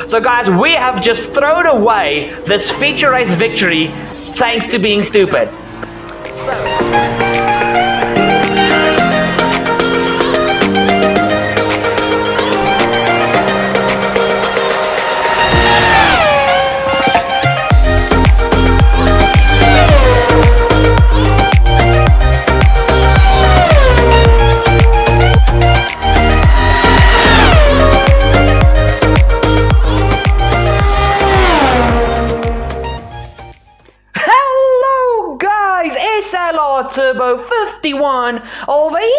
So guys, we have just thrown away this feature race victory thanks to being stupid. Turbo 51 over here.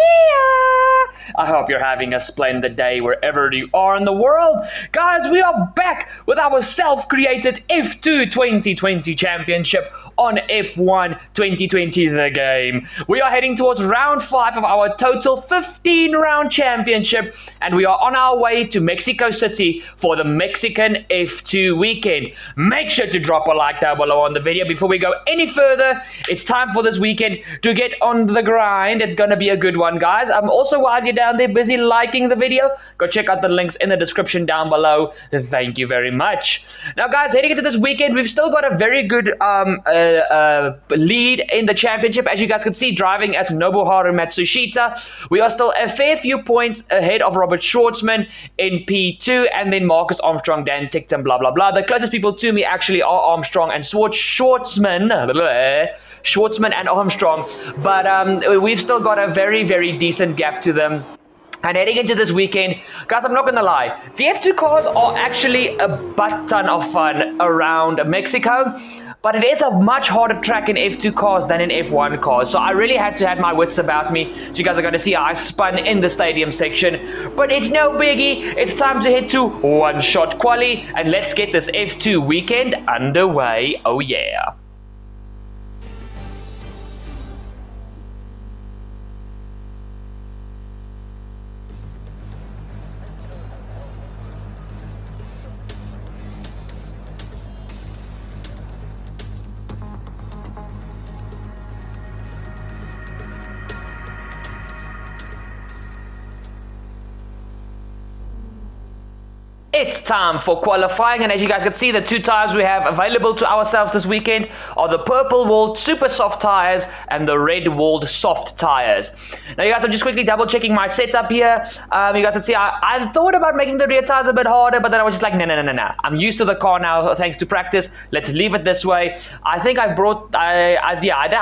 I hope you're having a splendid day wherever you are in the world. Guys, we are back with our self-created F2 2020 championship on F1 2020 the game. We are heading towards round 5 of our total 15 round championship, and we are on our way to Mexico City for the Mexican F2 weekend. Make sure to drop a like down below on the video. Before we go any further, it's time for this weekend to get on the grind. It's gonna be a good one, guys. Also, while you're down there busy liking the video, go check out the links in the description down below. Thank you very much. Now guys, heading into this weekend, we've still got a very good lead in the championship. As you guys can see, driving as Nobuharu Matsushita, we are still a fair few points ahead of Robert Schwartzman in P2, and then Marcus Armstrong, Dan Tickton, blah blah blah. The closest people to me actually are Armstrong and Schwartzman and Armstrong, but we've still got a very, very decent gap to them. And heading into this weekend, guys, I'm not going to lie, the F2 cars are actually a butt ton of fun around Mexico, but it is a much harder track in F2 cars than in F1 cars, so I really had to have my wits about me. So you guys are going to see how I spun in the stadium section, but it's no biggie. It's time to head to one-shot quali, and let's get this F2 weekend underway. Oh yeah. It's time for qualifying, and as you guys can see, the two tires we have available to ourselves this weekend are the purple walled super soft tires and the red walled soft tires. Now you guys, I'm just quickly double checking my setup here. You guys can see I thought about making the rear tires a bit harder, but then I was just like, no. I'm used to the car now thanks to practice. Let's leave it this way. I think I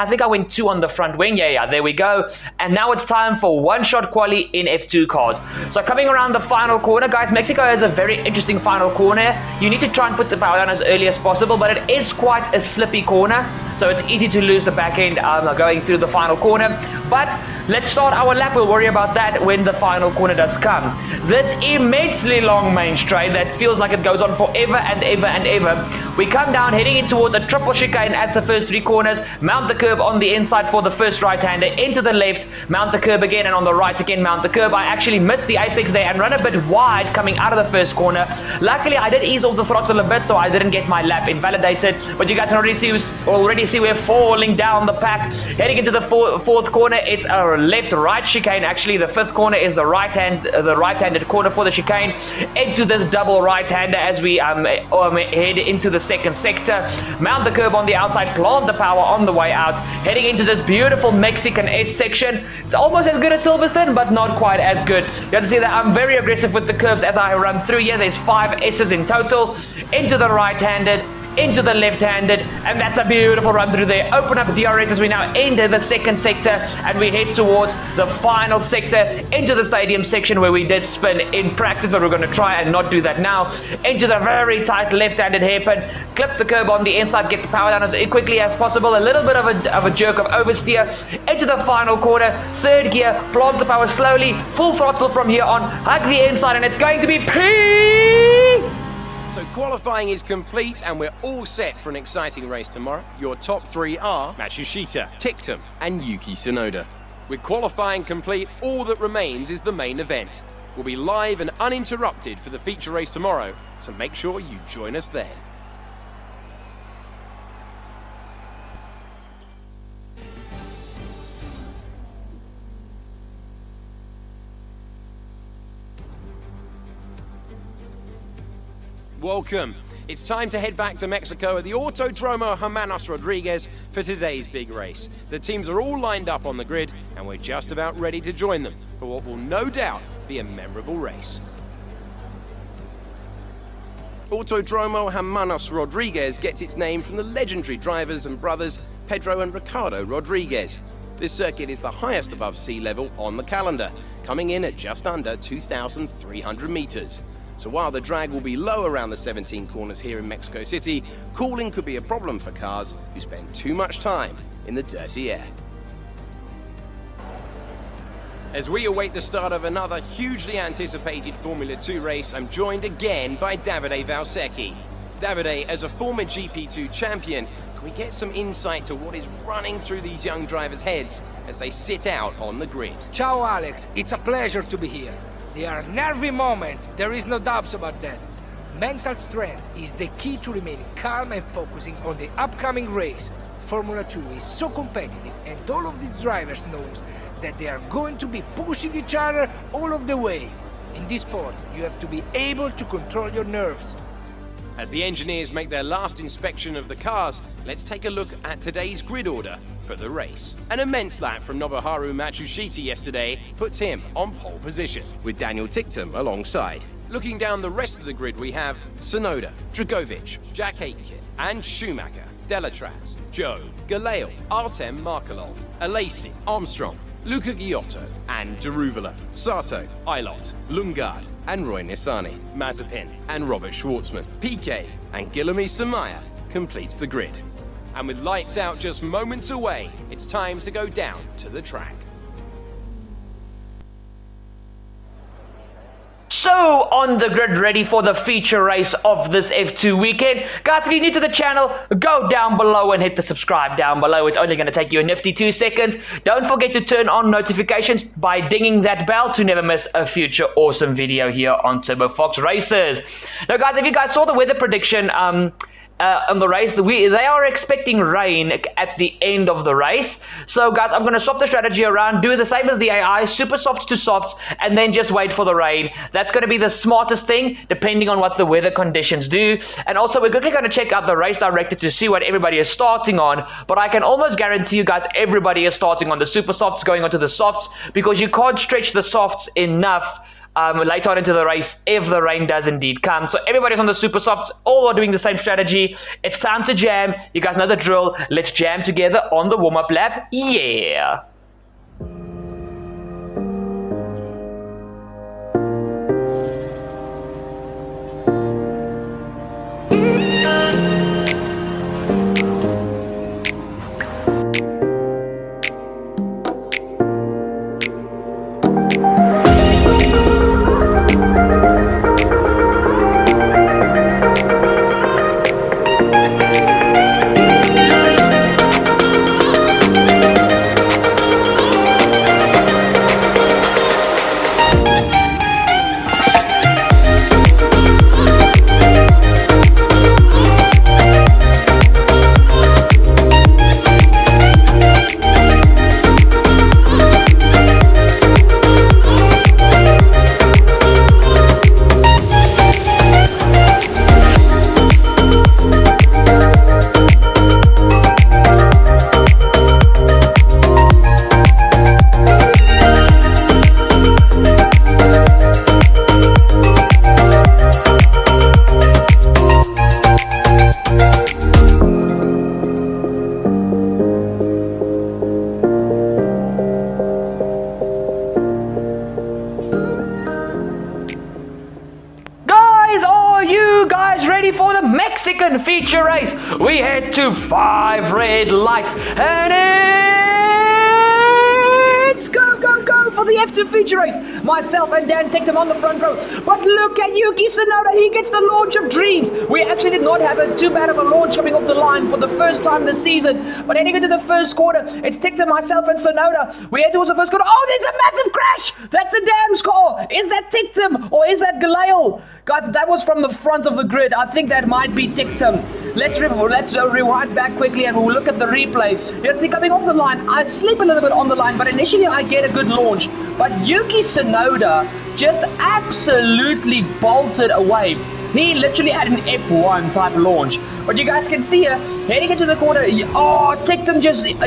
think I went 2 on the front wing. Yeah, there we go. And now it's time for one-shot quali in F2 cars. So coming around the final corner, guys, Mexico has a very interesting final corner. You need to try and put the power down as early as possible, but it is quite a slippy corner, so it's easy to lose the back end going through the final corner. But let's start our lap. We'll worry about that when the final corner does come. This immensely long main straight that feels like it goes on forever and ever and ever. We come down heading in towards a triple chicane as the first 3 corners, mount the curb on the inside for the first right-hander, into the left, mount the curb again, and on the right again, mount the curb. I actually missed the apex there and run a bit wide coming out of the first corner. Luckily, I did ease off the throttle a bit, so I didn't get my lap invalidated, but you guys can already see we're falling down the pack. Heading into the fourth corner, it's a left-right chicane. Actually, the 5th corner is the right-handed corner for the chicane. Into this double right-hander as we head into the second sector. Mount the curb on the outside, plant the power on the way out. Heading into this beautiful Mexican S section. It's almost as good as Silverstone, but not quite as good. You have to see that I'm very aggressive with the curbs as I run through here. There's 5 S's in total. Into the right-handed, into the left-handed, and that's a beautiful run through there. Open up DRS as we now enter the second sector, and we head towards the final sector, into the stadium section where we did spin in practice, but we're going to try and not do that now. Into the very tight left-handed hairpin, clip the curb on the inside, get the power down as quickly as possible, a little bit of a jerk of oversteer, into the final corner, 3rd gear, plant the power slowly, full throttle from here on, hug the inside, and it's going to be P! So qualifying is complete and we're all set for an exciting race tomorrow. Your top 3 are Matsushita, Tickton and Yuki Tsunoda. With qualifying complete, all that remains is the main event. We'll be live and uninterrupted for the feature race tomorrow, so make sure you join us then. welcome. It's time to head back to Mexico at the Autodromo Hermanos Rodriguez for today's big race. The teams are all lined up on the grid, and we're just about ready to join them for what will no doubt be a memorable race. Autodromo Hermanos Rodriguez gets its name from the legendary drivers and brothers Pedro and Ricardo Rodriguez. This circuit is the highest above sea level on the calendar, coming in at just under 2,300 meters. So while the drag will be low around the 17 corners here in Mexico City, cooling could be a problem for cars who spend too much time in the dirty air. As we await the start of another hugely anticipated Formula 2 race, I'm joined again by Davide Valsecchi. Davide, as a former GP2 champion, can we get some insight to what is running through these young drivers' heads as they sit out on the grid? Ciao Alex, it's a pleasure to be here. There are nervy moments, there is no doubts about that. Mental strength is the key to remaining calm and focusing on the upcoming race. Formula 2 is so competitive, and all of these drivers knows that they are going to be pushing each other all of the way. In this sport, you have to be able to control your nerves. As the engineers make their last inspection of the cars, let's take a look at today's grid order for the race. An immense lap from Nobuharu Matsushita yesterday puts him on pole position, with Daniel Ticktum alongside. Looking down the rest of the grid, we have Tsunoda, Dragovic, Jack Aitken, and Schumacher, Delatraz, Joe, Galeo, Artem Markelov, Alesi, Armstrong, Luca Giotto, and Deruvala, Sato, Eilot, Lungard, and Roy Nissany, Mazepin, and Robert Schwartzman, Piquet, and Guilherme Samaya completes the grid. And with lights out just moments away, it's time to go down to the track. So, on the grid, ready for the feature race of this F2 weekend. Guys, if you're new to the channel, go down below and hit the subscribe down below. It's only going to take you a nifty 2 seconds. Don't forget to turn on notifications by dinging that bell to never miss a future awesome video here on TurboFox Racers. Now, guys, if you guys saw the weather prediction, on the race, they are expecting rain at the end of the race. So guys, I'm going to swap the strategy around, do the same as the AI, super soft to softs, and then just wait for the rain. That's going to be the smartest thing, depending on what the weather conditions do. And also, we're quickly going to check out the race director to see what everybody is starting on. But I can almost guarantee you guys, everybody is starting on the super softs, going onto the softs, because you can't stretch the softs enough later on into the race if the rain does indeed come. So everybody's on the super softs, all are doing the same strategy. It's time to jam. You guys know the drill. Let's jam together on the warm-up lap. Yeah. For the Mexican feature race, we head to 5 red lights, and it's go for the F2 feature race. Myself and Dan Ticktum on the front row, but look at Yuki Tsunoda, he gets the launch of dreams. We actually did not have too bad of a launch coming off the line for the first time this season, but heading into the first quarter, it's Ticktum, myself, and Tsunoda. We head towards the first quarter. Oh, there's a massive crash! That's a damn score! Is that Ticktum or is that Galeo? God, that was from the front of the grid. I think that might be Ticktum. Let's rewind back quickly and we'll look at the replay. You see, coming off the line, I slip a little bit on the line, but initially I get a good launch. But Yuki Tsunoda just absolutely bolted away. He literally had an F1 type launch. But you guys can see here, heading into the corner, Tictum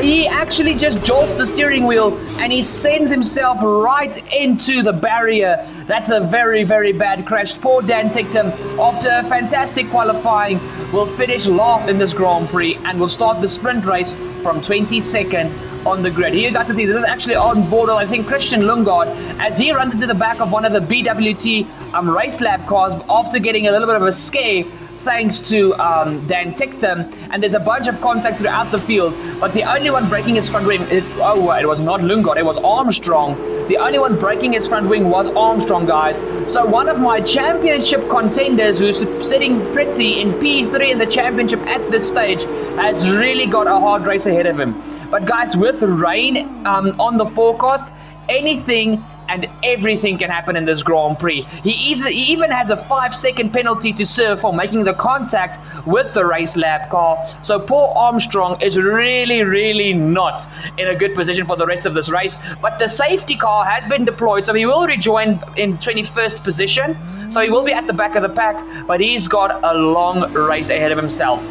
he actually just jolts the steering wheel and he sends himself right into the barrier. That's a very, very bad crash. Poor Dan Tictum, after a fantastic qualifying, will finish last in this Grand Prix and will start the sprint race from 22nd on the grid. Here you got to see, this is actually on board, I think, Christian Lundgaard, as he runs into the back of one of the BWT race lab cars after getting a little bit of a scare thanks to Dan Tictum, and there's a bunch of contact throughout the field, but the only one breaking his front wing, it was not Lundgaard, it was Armstrong. The only one breaking his front wing was Armstrong, guys. So one of my championship contenders who's sitting pretty in P3 in the championship at this stage has really got a hard race ahead of him. But guys, with rain on the forecast, anything and everything can happen in this Grand Prix. He even has a 5-second penalty to serve for making the contact with the race lab car. So poor Armstrong is really, really not in a good position for the rest of this race. But the safety car has been deployed, so he will rejoin in 21st position. So he will be at the back of the pack, but he's got a long race ahead of himself.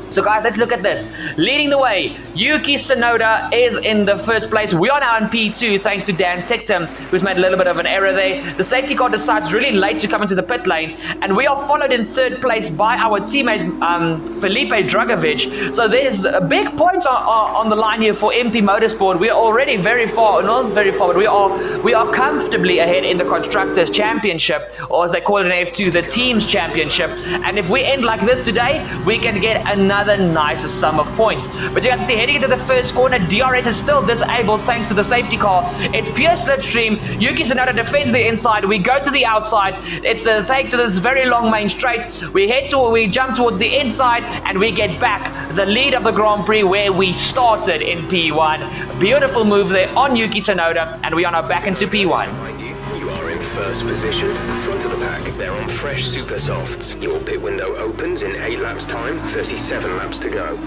So guys, let's look at this. Leading the way, Yuki Tsunoda is in the first place. We are now in P2 thanks to Dan Tictum, who's made a little bit of an error there. The safety car decides really late to come into the pit lane, and we are followed in third place by our teammate Felipe Drugovich. So there's a big points on the line here for MP Motorsport. We are already very far, not very far, but we are comfortably ahead in the Constructors' Championship, or as they call it in F2, the Teams Championship. And if we end like this today, we can get another nice sum of points. But you have to see, heading into the first corner, DRS is still disabled thanks to the safety car. It's pure slipstream. Yuki Tsunoda defends the inside. We go to the outside. It's thanks to this very long main straight. We jump towards the inside and we get back the lead of the Grand Prix where we started in P1. Beautiful move there on Yuki Tsunoda, and we are now back into P1. You are in first position, front of the pack. They're on fresh super softs. Your pit window opens in 8 laps time, 37 laps to go.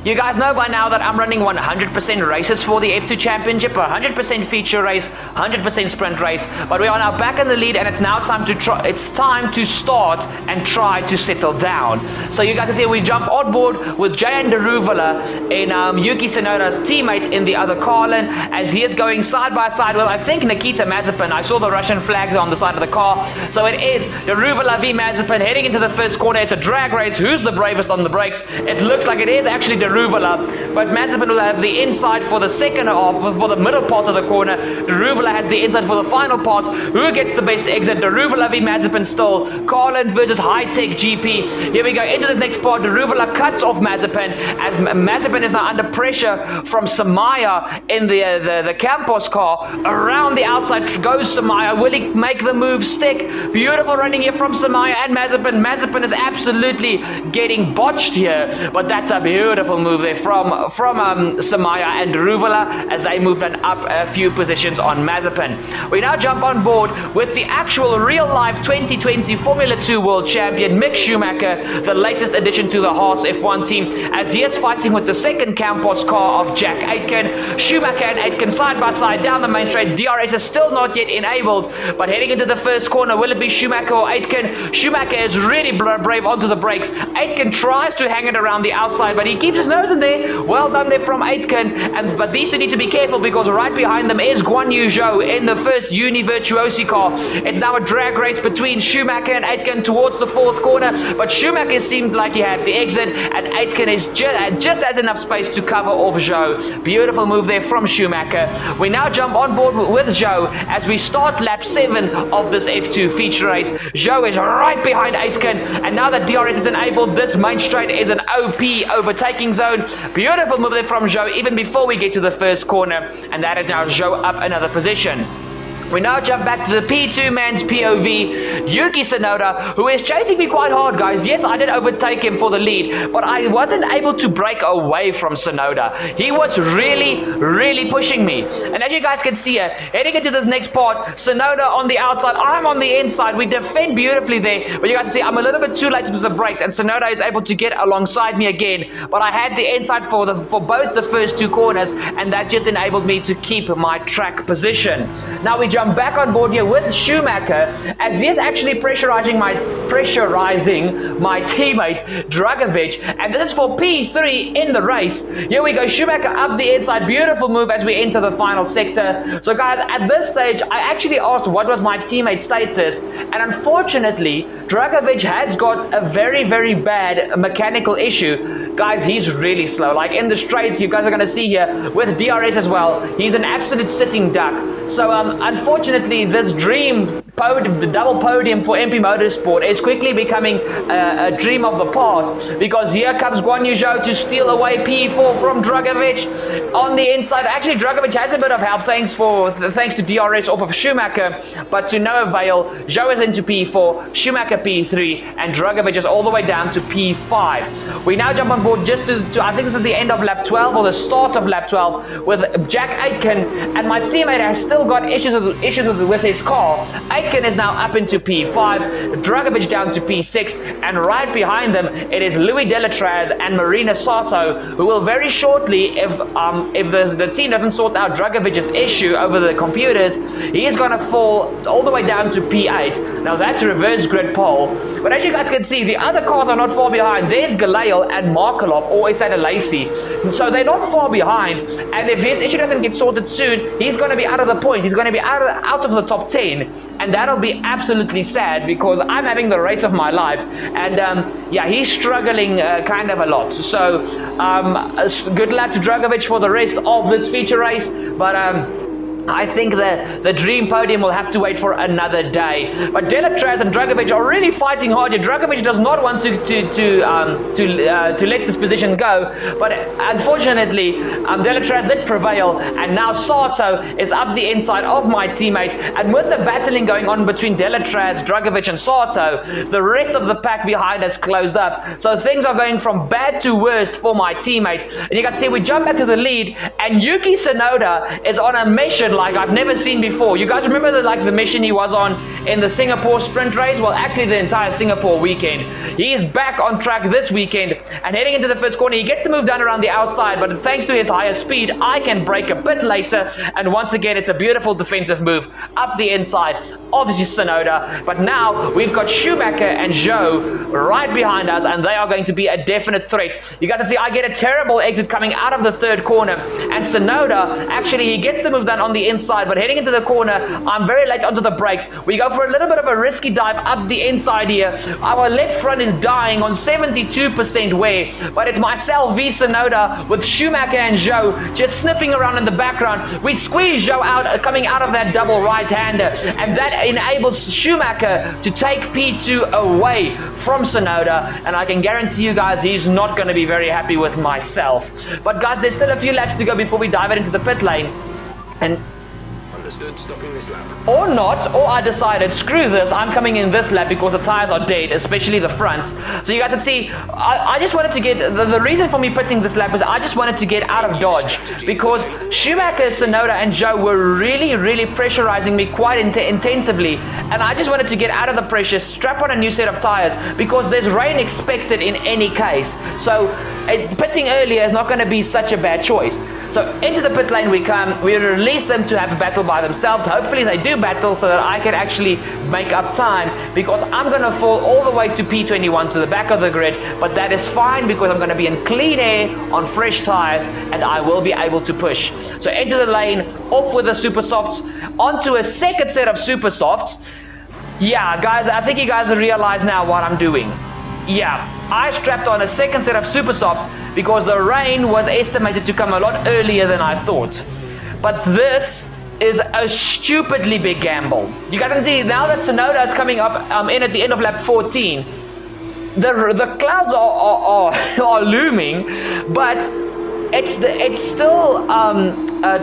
You guys know by now that I'm running 100% races for the F2 Championship, 100% feature race, 100% sprint race, but we are now back in the lead and it's now time to start and try to settle down. So you guys can see we jump on board with Jayan Deruvala in Yuki Tsunoda's teammate in the other Carlin, as he is going side by side with, I think, Nikita Mazepin. I saw the Russian flag on the side of the car. So it is Deruvala v Mazepin heading into the first corner. It's a drag race. Who's the bravest on the brakes? It looks like it is actually Deruvala, but Mazepin will have the inside for the second half, for the middle part of the corner. Deruvala has the inside for the final part. Who gets the best exit? Deruvala v Mazepin still. Carlin versus High-Tech GP. Here we go into this next part. Deruvala cuts off Mazepin, as Mazepin is now under pressure from Samaya in the Campos car. Around the outside goes Samaya. Will he make the move stick? Beautiful running here from Samaya and Mazepin. Mazepin is absolutely getting botched here, but that's a beautiful move there from Samaya and Deruvala as they move up a few positions on Mazepin. We now jump on board with the actual real-life 2020 Formula 2 World Champion Mick Schumacher, the latest addition to the Haas F1 team, as he is fighting with the second Campos car of Jack Aitken. Schumacher and Aitken side by side down the main straight. DRS is still not yet enabled, but heading into the first corner, will it be Schumacher or Aitken? Schumacher is really brave onto the brakes. Aitken tries to hang it around the outside, but he keeps his nose in there. Well done there from Aitken, but these two need to be careful because right behind them is Guan Yu Zhou in the first Uni Virtuosi car. It's now a drag race between Schumacher and Aitken towards the fourth corner, but Schumacher seemed like he had the exit, and Aitken is just has enough space to cover off Zhou. Beautiful move there from Schumacher. We now jump on board with Zhou as we start lap 7 of this F2 feature race. Zhou is right behind Aitken, and now that DRS is enabled, this main straight is an OP overtaking zone. Beautiful move there from Zhou even before we get to the first corner, and that is now Zhou up another position. We now jump back to the P2 man's POV, Yuki Tsunoda, who is chasing me quite hard, guys. Yes, I did overtake him for the lead, but I wasn't able to break away from Tsunoda. He was really pushing me. And as you guys can see here, heading into this next part, Tsunoda on the outside, I'm on the inside. We defend beautifully there, but you guys can see I'm a little bit too late to do the brakes, and Tsunoda is able to get alongside me again. But I had the inside for both the first two corners, and that just enabled me to keep my track position. Now we jump jump back on board here with Schumacher, as he is actually pressurizing my teammate Dragovic, and this is for P3 in the race. Here we go, Schumacher up the inside, beautiful move as we enter the final sector. So guys, at this stage, I actually asked what was my teammate's status, and unfortunately, Dragovic has got a very, very bad mechanical issue. Guys, he's really slow. Like in the straights, you guys are going to see here with DRS as well, he's an absolute sitting duck. So unfortunately, this dream the double podium for MP Motorsport is quickly becoming a dream of the past, because here comes Guan Yu Zhou to steal away P4 from Dragovic on the inside. Actually, Dragovic has a bit of help thanks to DRS off of Schumacher, but to no avail. Zhou is into P4, Schumacher P3, and Dragovic is all the way down to P5. We now jump on board just to I think this is the end of lap 12 or the start of lap 12 with Jack Aitken, and my teammate has still got issues with his car. Aitken is now up into P5, Dragovic down to P6, and right behind them it is Louis Delatraz and Marina Sato, who will very shortly, if the team doesn't sort out Dragovic's issue over the computers, he is going to fall all the way down to P8. Now that's reverse grid pole, but as you guys can see, the other cars are not far behind. There's Galail and Markelov, or is that a Lacey? So they're not far behind, and if his issue doesn't get sorted soon, he's going to be out of the point. He's going to be out of the top 10, and that'll be absolutely sad, because I'm having the race of my life, and yeah, he's struggling kind of a lot. So good luck to Dragovic for the rest of this feature race, but I think the dream podium will have to wait for another day. But Delatraz and Dragovic are really fighting hard here. Dragovic does not want to let this position go, but unfortunately, Delatraz did prevail, and now Sato is up the inside of my teammate. And with the battling going on between Delatraz, Dragovic, and Sato, the rest of the pack behind has closed up. So things are going from bad to worst for my teammate. And you can see we jump back to the lead, and Yuki Tsunoda is on a mission like I've never seen before. You guys remember the mission he was on in the Singapore sprint race? Well, actually the entire Singapore weekend. He is back on track this weekend, and heading into the first corner, he gets to move down around the outside, but thanks to his higher speed, I can brake a bit later, and once again, it's a beautiful defensive move up the inside, obviously Tsunoda, but now we've got Schumacher and Zhou right behind us, and they are going to be a definite threat. You guys can see I get a terrible exit coming out of the third corner, and Tsunoda, actually, he gets the move done on the inside, but heading into the corner, I'm very late onto the brakes. We go for a little bit of a risky dive up the inside here. Our left front is dying on 72% wear, but it's myself v Tsunoda with Schumacher and Zhou just sniffing around in the background. We squeeze Zhou out, coming out of that double right-hander, and that enables Schumacher to take P2 away from Tsunoda, and I can guarantee you guys he's not going to be very happy with myself. But guys, there's still a few laps to go before we dive it into the pit lane. And understood, stopping this lap. Or not, or I decided, screw this, I'm coming in this lap because the tires are dead, especially the fronts. So you guys can see, I just wanted to get, the reason for me pitting this lap was I just wanted to get out of Dodge, because Schumacher, Tsunoda, and Zhou were really, really pressurizing me quite intensively, and I just wanted to get out of the pressure, strap on a new set of tires, because there's rain expected in any case. So pitting earlier is not going to be such a bad choice. So into the pit lane we come, we release them to have a battle by themselves. Hopefully they do battle so that I can actually make up time, because I'm going to fall all the way to P21 to the back of the grid, but that is fine because I'm going to be in clean air on fresh tires and I will be able to push. So into the lane, off with the super softs, onto a second set of super softs. Yeah guys, I think you guys realize now what I'm doing. Yeah, I strapped on a second set of super softs because the rain was estimated to come a lot earlier than I thought. But this is a stupidly big gamble. You guys can see now that Tsunoda is coming up in at the end of lap 14. The clouds are looming, but it's still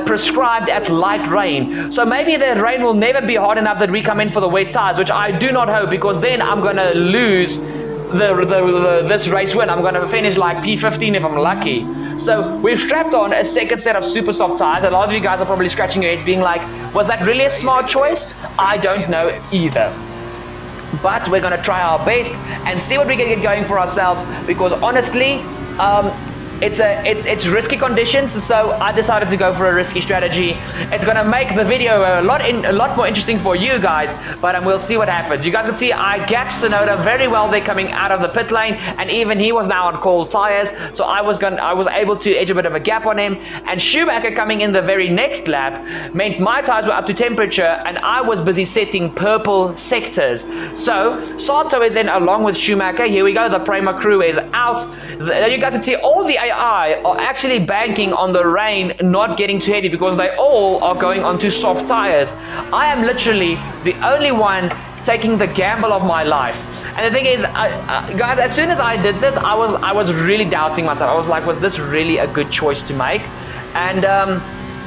prescribed as light rain. So maybe the rain will never be hard enough that we come in for the wet tires, which I do not hope, because then I'm gonna lose this race win. I'm going to finish like P15 if I'm lucky. So we've strapped on a second set of super soft tires. A lot of you guys are probably scratching your head being like, was that really a smart choice? I don't know either. But we're going to try our best and see what we can get going for ourselves, because honestly, it's risky conditions, so I decided to go for a risky strategy. It's gonna make the video a lot more interesting for you guys, but we'll see what happens. You guys can see I gapped Tsunoda very well there coming out of the pit lane, and even he was now on cold tires, so I was able to edge a bit of a gap on him. And Schumacher coming in the very next lap meant my tires were up to temperature, and I was busy setting purple sectors. So Sato is in along with Schumacher. Here we go. The Prema crew is out. You guys can see all the AI are actually banking on the rain not getting too heavy because they all are going onto soft tires. I am literally the only one taking the gamble of my life. And the thing is, guys, as soon as I did this, I was really doubting myself. I was like, was this really a good choice to make? And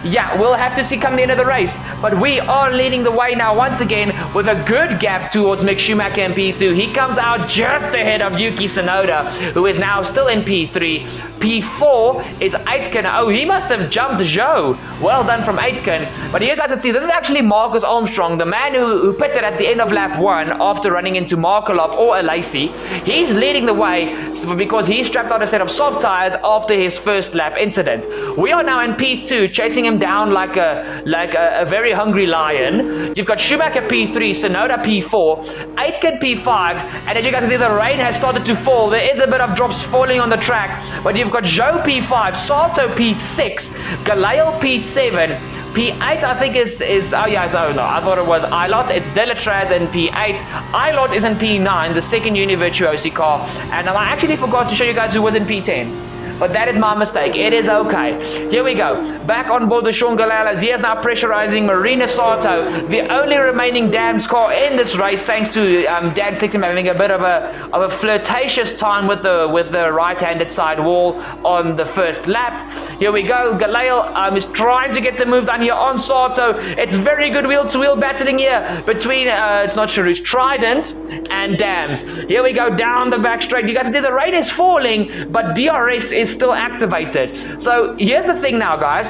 yeah, we'll have to see come the end of the race. But we are leading the way now once again with a good gap towards Mick Schumacher in P2. He comes out just ahead of Yuki Tsunoda, who is now still in P3. P4 is Aitken. Oh, he must have jumped Zhou. Well done from Aitken. But you guys can see, this is actually Marcus Armstrong, the man who pitted at the end of lap 1 after running into Markelov or Alesi. He's leading the way because he strapped on a set of soft tires after his first lap incident. We are now in P2, chasing him down like a very hungry lion. You've got Schumacher P3, Tsunoda P4, Aitken P5, and as you guys can see, the rain has started to fall. There is a bit of drops falling on the track, but you've got Zhou P5, Sato P6, Galail P7, P8 I think is oh yeah, no, I thought it was Ilot. It's Delatraz in P8. Ilot is in P9, the second Uni Virtuosi car, and I actually forgot to show you guys who was in P10. But that is my mistake. It is okay. Here we go. Back on board the Sean Galalas. He is now pressurizing Marina Sato, the only remaining Dams car in this race, thanks to Dan Clifton having a bit of a flirtatious time with the right-handed side wall on the first lap. Here we go. Galail is trying to get the move done here on Sato. It's very good wheel-to-wheel battling here between it's not Charouche, Trident and Dams. Here we go down the back straight. You guys can see the rain is falling, but DRS is still activated. So here's the thing now, guys.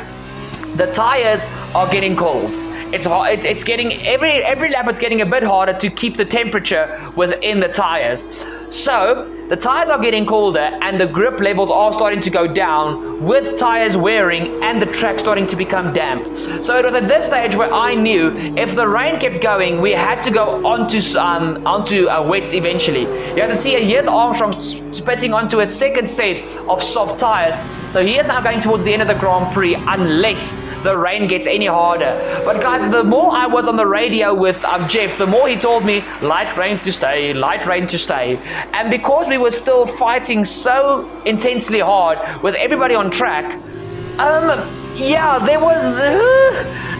The tires are getting cold. It's hot. It's getting every lap. It's getting a bit harder to keep the temperature within the tires. So the tires are getting colder and the grip levels are starting to go down with tires wearing and the track starting to become damp. So it was at this stage where I knew if the rain kept going, we had to go onto wets eventually. You can see here's Armstrong spitting onto a second set of soft tires. So he is now going towards the end of the Grand Prix unless the rain gets any harder. But guys, the more I was on the radio with Jeff, the more he told me light rain to stay, light rain to stay. And because we were still fighting so intensely hard with everybody on track, yeah, there was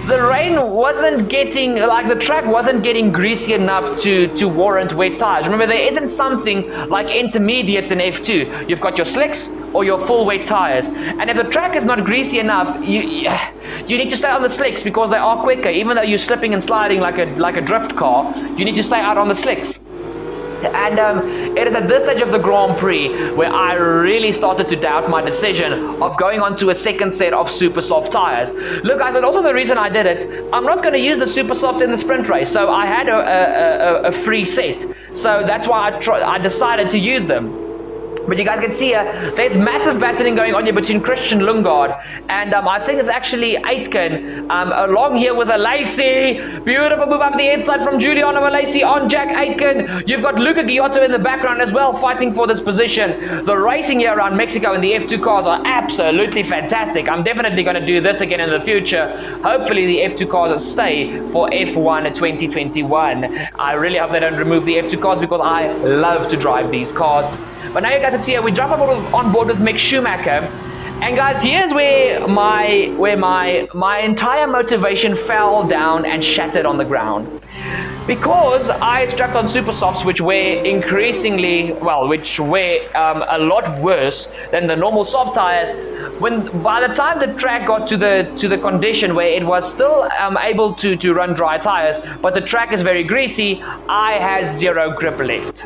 the rain wasn't getting, like the track wasn't getting greasy enough to warrant wet tires. Remember, there isn't something like intermediates in F2. You've got your slicks or your full wet tires, and if the track is not greasy enough, you need to stay on the slicks because they are quicker. Even though you're slipping and sliding like a drift car, you need to stay out on the slicks. And it is at this stage of the Grand Prix where I really started to doubt my decision of going on to a second set of super soft tires. Look guys, and also the reason I did it, I'm not going to use the super softs in the sprint race, so I had a free set, so that's why I decided to use them. But you guys can see here, there's massive battling going on here between Christian Lundgaard and I think it's actually Aitken along here with Alesi. Beautiful move up the inside from Giuliano Alesi on Jack Aitken. You've got Luca Giotto in the background as well fighting for this position. The racing here around Mexico in the F2 cars are absolutely fantastic. I'm definitely going to do this again in the future. Hopefully the F2 cars stay for F1 2021. I really hope they don't remove the F2 cars because I love to drive these cars. But now you guys can see here, we jump on board with Mick Schumacher. And guys, here's where my entire motivation fell down and shattered on the ground. Because I strapped on super softs which were a lot worse than the normal soft tires. By the time the track got to the condition where it was still able to run dry tires, but the track is very greasy, I had zero grip left.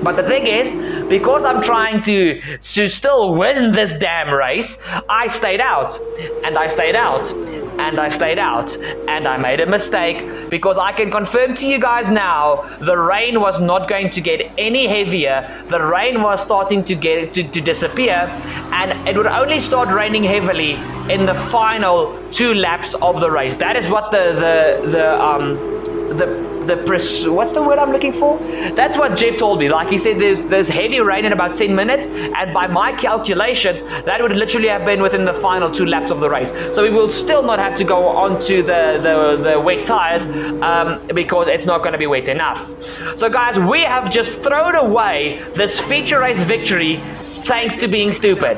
But the thing is, because I'm trying to still win this damn race, I stayed out. And I stayed out. and I stayed out, and I made a mistake, because I can confirm to you guys now, the rain was not going to get any heavier. The rain was starting to disappear, and it would only start raining heavily in the final 2 laps of the race. That is what what's the word I'm looking for? That's what Jeff told me. Like he said, there's heavy rain in about 10 minutes, and by my calculations, that would literally have been within the final 2 laps of the race. So we will still not have to go onto the wet tires, because it's not going to be wet enough. So guys, we have just thrown away this feature race victory thanks to being stupid.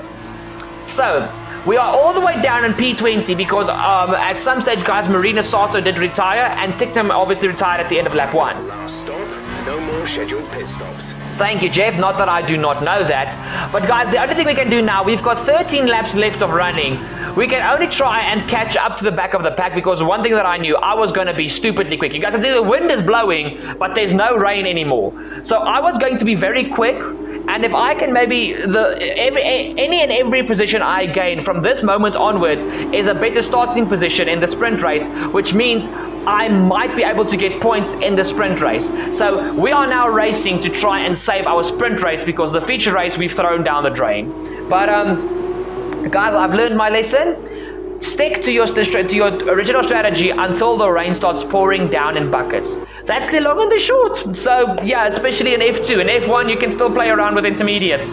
So we are all the way down in P20 because at some stage, guys, Marina Sato did retire, and Tictum obviously retired at the end of lap 1. Last stop, no more scheduled pit stops. Thank you, Jeff. Not that I do not know that. But guys, the only thing we can do now, we've got 13 laps left of running. We can only try and catch up to the back of the pack, because one thing that I knew, I was going to be stupidly quick. You guys can see the wind is blowing, but there's no rain anymore. So I was going to be very quick. And if I can maybe, any and every position I gain from this moment onwards is a better starting position in the sprint race, which means I might be able to get points in the sprint race. So we are now racing to try and save our sprint race, because the feature race we've thrown down the drain. But guys, I've learned my lesson. Stick to your original strategy until the rain starts pouring down in buckets. That's the long and the short. So yeah, especially in F2. In F1 you can still play around with intermediates.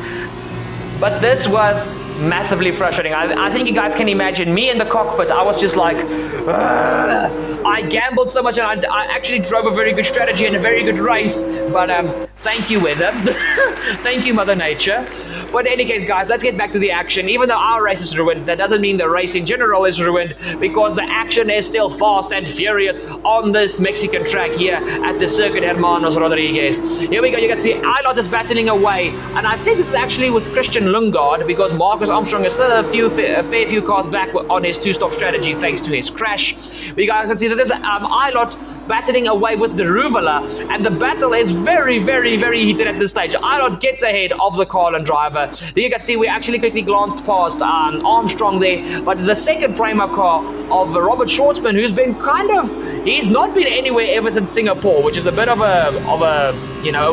But this was massively frustrating. I think you guys can imagine me in the cockpit. I was just like, I gambled so much, and I actually drove a very good strategy and a very good race. But thank you, weather. Thank you, Mother Nature. But in any case, guys, let's get back to the action. Even though our race is ruined, that doesn't mean the race in general is ruined, because the action is still fast and furious on this Mexican track here at the Circuit Hermanos Rodriguez. Here we go. You can see iiTzAssassins is battling away, and I think this is actually with Christian Lundgaard, because Marcus Armstrong is still a fair few cars back on his 2-stop strategy thanks to his crash. You guys can see that there's iiTzAssassins battling away with the Ruvala, and the battle is very, very, very heated at this stage. iiTzAssassins gets ahead of the Carlin driver. You can see we actually quickly glanced past Armstrong there, but the second Prima car of Robert Schwartzman, who's been he's not been anywhere ever since Singapore, which is a bit of a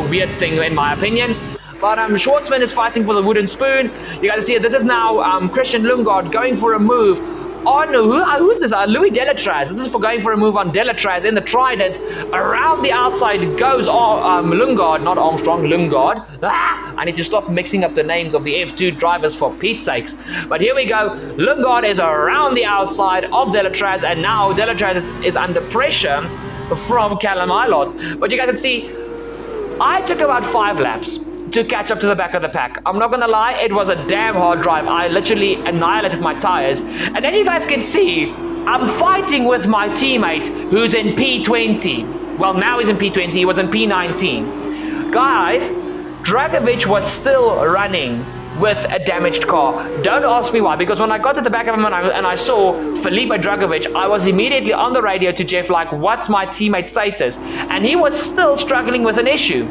weird thing in my opinion. But Schwartzman is fighting for the wooden spoon. You got to see it. This is now Christian Lundgaard going for a move on who's this? Louis Delatraz. This is for going for a move on Delatraz in the Trident. Around the outside goes Lundgaard, not Armstrong, Lundgaard. I need to stop mixing up the names of the F2 drivers for Pete's sakes. But here we go. Lundgaard is around the outside of Delatraz, and now Delatraz is under pressure from Callum iiTzAssassins. But you guys can see, I took about 5 laps to catch up to the back of the pack. I'm not gonna lie, it was a damn hard drive. I literally annihilated my tires. And as you guys can see, I'm fighting with my teammate who's in P20. Well, now he's in P20, he was in P19. Guys, Dragovic was still running with a damaged car. Don't ask me why, because when I got to the back of him and I saw Felipe Dragovic, I was immediately on the radio to Jeff like, what's my teammate's status? And he was still struggling with an issue.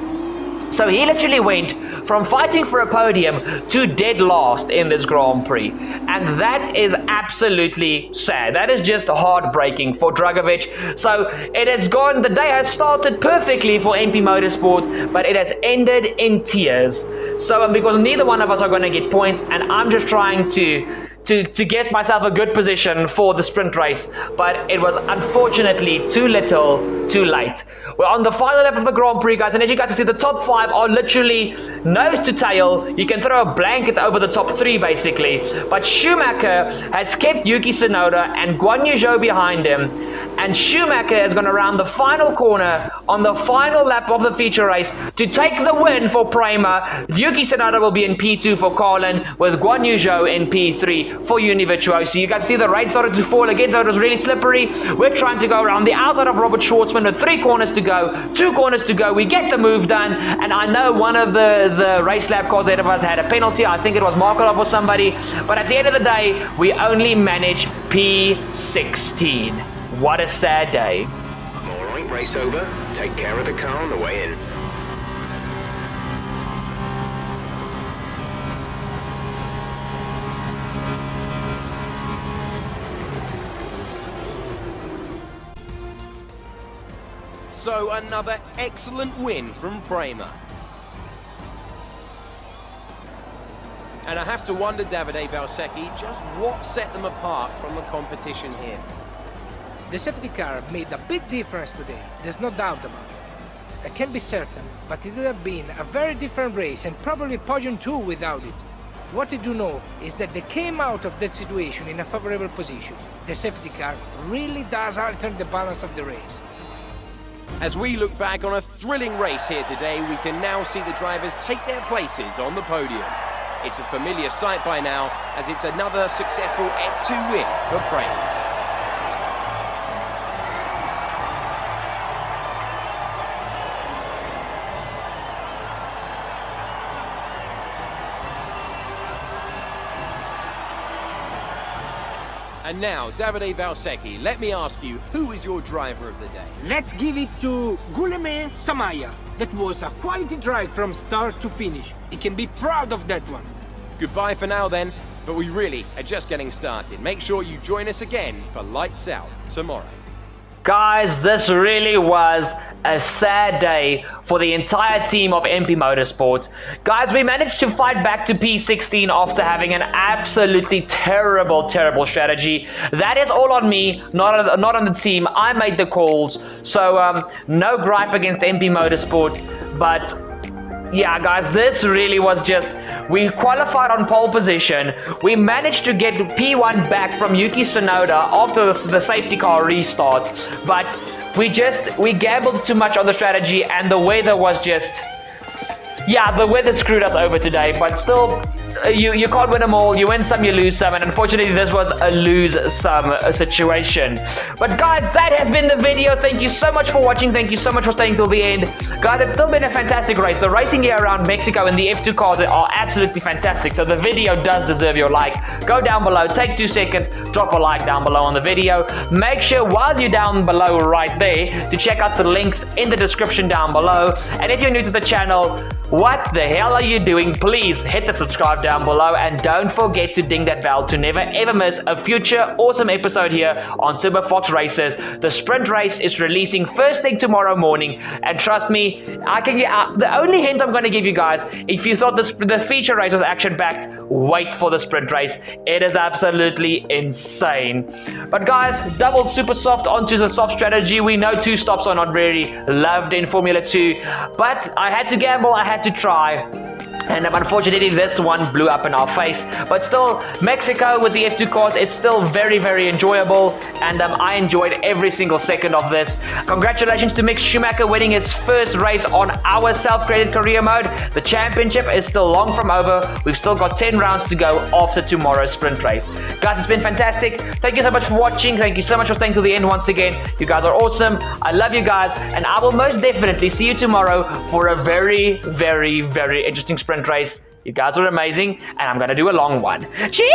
So he literally went from fighting for a podium to dead last in this Grand Prix. And that is absolutely sad. That is just heartbreaking for Dragovic. So it has gone, the day has started perfectly for MP Motorsport, but it has ended in tears. So because neither one of us are going to get points, and I'm just trying to get myself a good position for the sprint race, but it was unfortunately too little, too late. We're on the final lap of the Grand Prix, guys, and as you guys can see, the top 5 are literally nose to tail. You can throw a blanket over the top 3, basically. But Schumacher has kept Yuki Tsunoda and Guan Yu Zhou behind him, and Schumacher is going to round the final corner on the final lap of the feature race to take the win for Prema. Yuki Tsunoda will be in P2 for Carlin, with Guan Yu Zhou in P3 for Univirtuoso. You guys see the rain started to fall again, so it was really slippery. We're trying to go around the outside of Robert Schwartzman with 3 corners to go, 2 corners to go. We get the move done, and I know one of the race lap cars ahead of us had a penalty. I think it was Markov or somebody, but at the end of the day, we only managed P16. What a sad day. Alright, race over. Take care of the car on the way in. So another excellent win from Prema. And I have to wonder, Davide Valsecchi, just what set them apart from the competition here. The safety car made a big difference today, there's no doubt about it. I can't be certain, but it would have been a very different race and probably podium too without it. What I do know is that they came out of that situation in a favorable position. The safety car really does alter the balance of the race. As we look back on a thrilling race here today, we can now see the drivers take their places on the podium. It's a familiar sight by now, as it's another successful F2 win for Prema. And now, Davide Valsecchi, let me ask you, who is your driver of the day? Let's give it to Guilherme Samaya. That was a quality drive from start to finish. He can be proud of that one. Goodbye for now then, but we really are just getting started. Make sure you join us again for Lights Out tomorrow. Guys, this really was a sad day for the entire team of MP Motorsport. Guys, we managed to fight back to P16 after having an absolutely terrible strategy. That is all on me, not on the team. I made the calls, so no gripe against MP Motorsport. But yeah, guys, this really was just... We qualified on pole position. We managed to get P1 back from Yuki Tsunoda after the safety car restart. But we gambled too much on the strategy, and the weather was just... Yeah, the weather screwed us over today, but still... You can't win them all. You win some, you lose some, and unfortunately this was a lose-some situation. But guys, that has been the video. Thank you so much for watching. Thank you so much for staying till the end. Guys, it's still been a fantastic race. The racing here around Mexico and the F2 cars are absolutely fantastic, so the video does deserve your like. Go down below, take 2 seconds, drop a like down below on the video. Make sure while you're down below right there to check out the links in the description down below. And if you're new to the channel, what the hell are you doing? Please hit the subscribe down below and don't forget to ding that bell to never ever miss a future awesome episode here on Feauture Races. The sprint race is releasing first thing tomorrow morning, and trust me, the only hint I'm going to give you guys, if you thought the feature race was action-packed, wait for the sprint race. It is absolutely insane. But guys, double super soft onto the soft strategy. We know 2 stops are not very loved in Formula 2, but I had to gamble, I had to try. And unfortunately, this one blew up in our face. But still, Mexico with the F2 cars, it's still very enjoyable. And I enjoyed every single second of this. Congratulations to Mick Schumacher winning his first race on our self-created career mode. The championship is still long from over. We've still got 10 rounds to go after tomorrow's sprint race. Guys, it's been fantastic. Thank you so much for watching. Thank you so much for staying till the end once again. You guys are awesome. I love you guys. And I will most definitely see you tomorrow for a very interesting sprint race. You guys are amazing, and I'm gonna do a long one. Cheers!